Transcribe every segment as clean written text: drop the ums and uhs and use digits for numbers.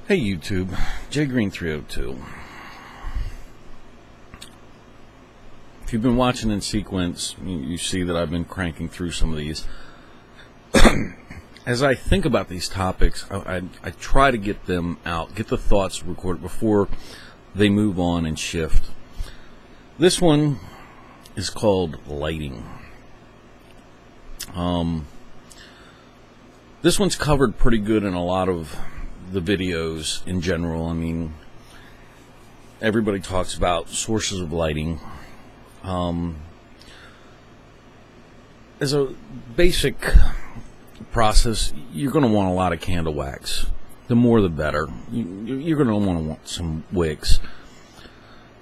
Hey YouTube, jgreen302. If you've been watching in sequence, you see that I've been cranking through some of these. As I think about these topics, I try to get them out, get the thoughts recorded before they move on and shift. This one is called lighting. This one's covered pretty good in a lot of the videos in general. I mean, everybody talks about sources of lighting. As a basic process, you're going to want a lot of candle wax. The more the better. You're going to want some wicks.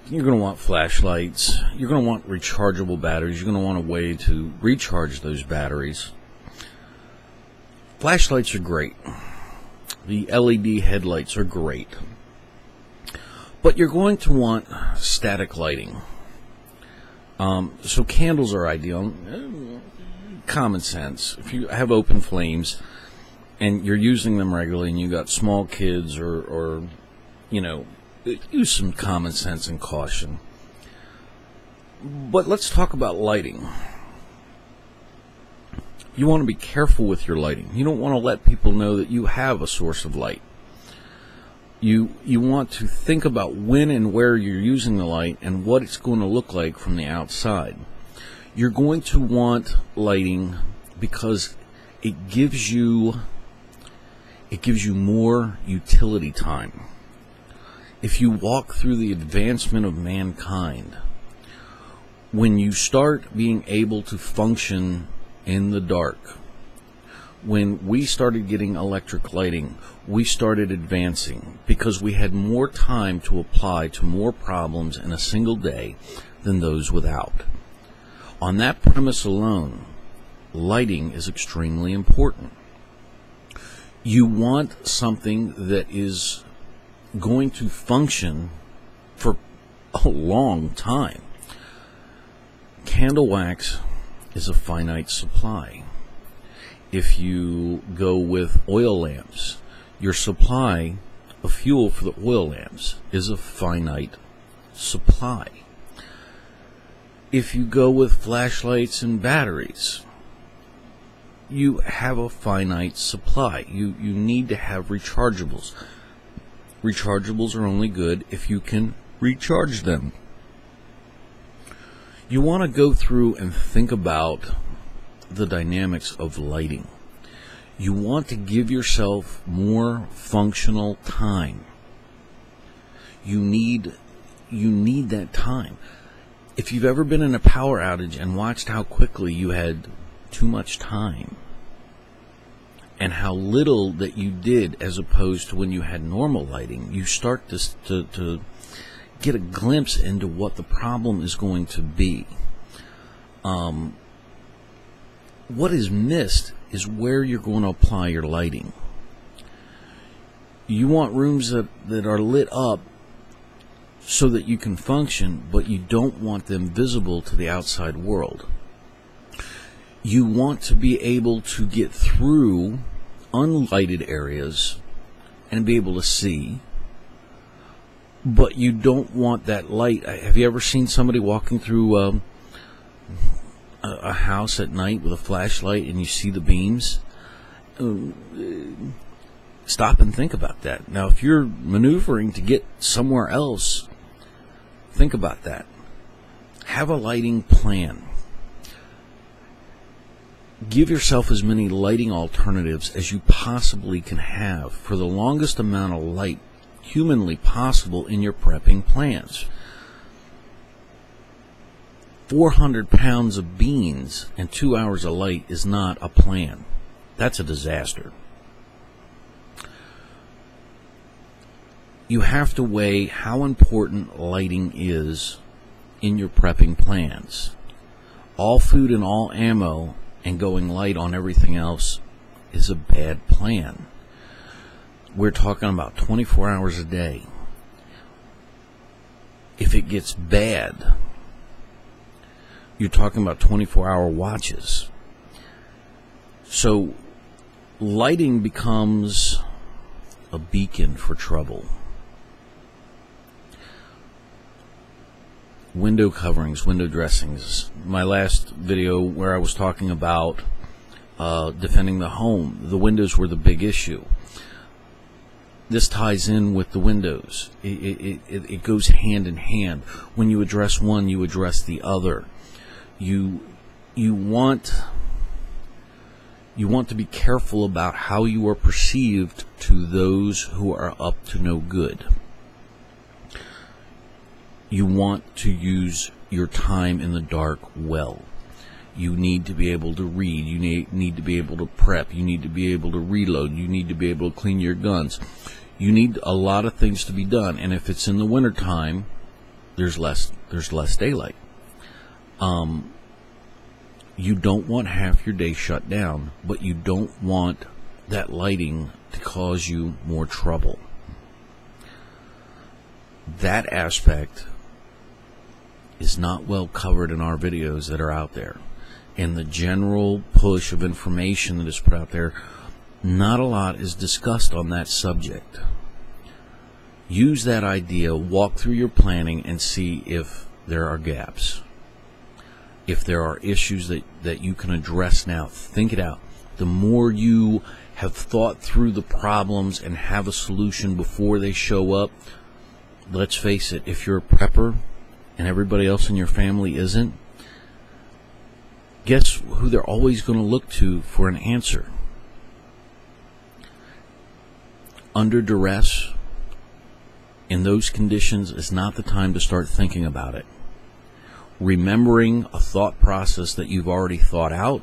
You're going to want flashlights. You're going to want rechargeable batteries. You're going to want a way to recharge those batteries. Flashlights are great. The LED headlights are great. But you're going to want static lighting. So candles are ideal. Common sense. If you have open flames and you're using them regularly and you got small kids or use some common sense and caution. But let's talk about lighting. You want to be careful with your lighting. You don't want to let people know that you have a source of light. You want to think about when and where you're using the light and what it's going to look like from the outside. You're going to want lighting because it gives you more utility time. If you walk through the advancement of mankind, when you start being able to function in the dark, when we started getting electric lighting, we started advancing because we had more time to apply to more problems in a single day than those without. On that premise alone, lighting is extremely important. You want something that is going to function for a long time. Candle wax is a finite supply. If you go with oil lamps, your supply of fuel for the oil lamps is a finite supply. If you go with flashlights and batteries, you have a finite supply. You need to have rechargeables. Rechargeables are only good if you can recharge them. You want to go through and think about the dynamics of lighting. You want to give yourself more functional time. You need that time. If you've ever been in a power outage and watched how quickly you had too much time and how little that you did as opposed to when you had normal lighting, you start to get a glimpse into what the problem is going to be. What is missed is where you're going to apply your lighting. You want rooms that are lit up so that you can function, but you don't want them visible to the outside world. You want to be able to get through unlighted areas and be able to see, but you don't want that light. Have you ever seen somebody walking through a house at night with a flashlight and you see the beams? Stop and think about that. Now, if you're maneuvering to get somewhere else, think about that. Have a lighting plan. Give yourself as many lighting alternatives as you possibly can have for the longest amount of light humanly possible in your prepping plans. 400 pounds of beans and 2 hours of light is not a plan. That's a disaster. You have to weigh how important lighting is in your prepping plans. All food and all ammo and going light on everything else is a bad plan. We're talking about 24 hours a day. If it gets bad, you're talking about 24-hour watches. So lighting becomes a beacon for trouble. Window coverings, window dressings. My last video where I was talking about defending the home, the windows were the big issue. This ties in with the windows. It goes hand in hand. When you address one, you address the other. You want to be careful about how you are perceived to those who are up to no good. You want to use your time in the dark well. You need to be able to read. You need to be able to prep. You need to be able to reload. You need to be able to clean your guns. You need a lot of things to be done. And if it's in the wintertime, there's less daylight. You don't want half your day shut down, but you don't want that lighting to cause you more trouble. That aspect is not well covered in our videos that are out there. In the general push of information that is put out there, not a lot is discussed on that subject. Use that idea, walk through your planning, and see if there are gaps. If there are issues that you can address now, think it out. The more you have thought through the problems and have a solution before they show up, let's face it, if you're a prepper and everybody else in your family isn't, guess who they're always going to look to for an answer? Under duress, in those conditions, is not the time to start thinking about it. Remembering a thought process that you've already thought out,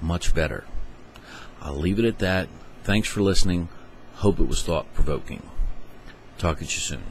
much better. I'll leave it at that. Thanks for listening. Hope it was thought-provoking. Talk at you soon.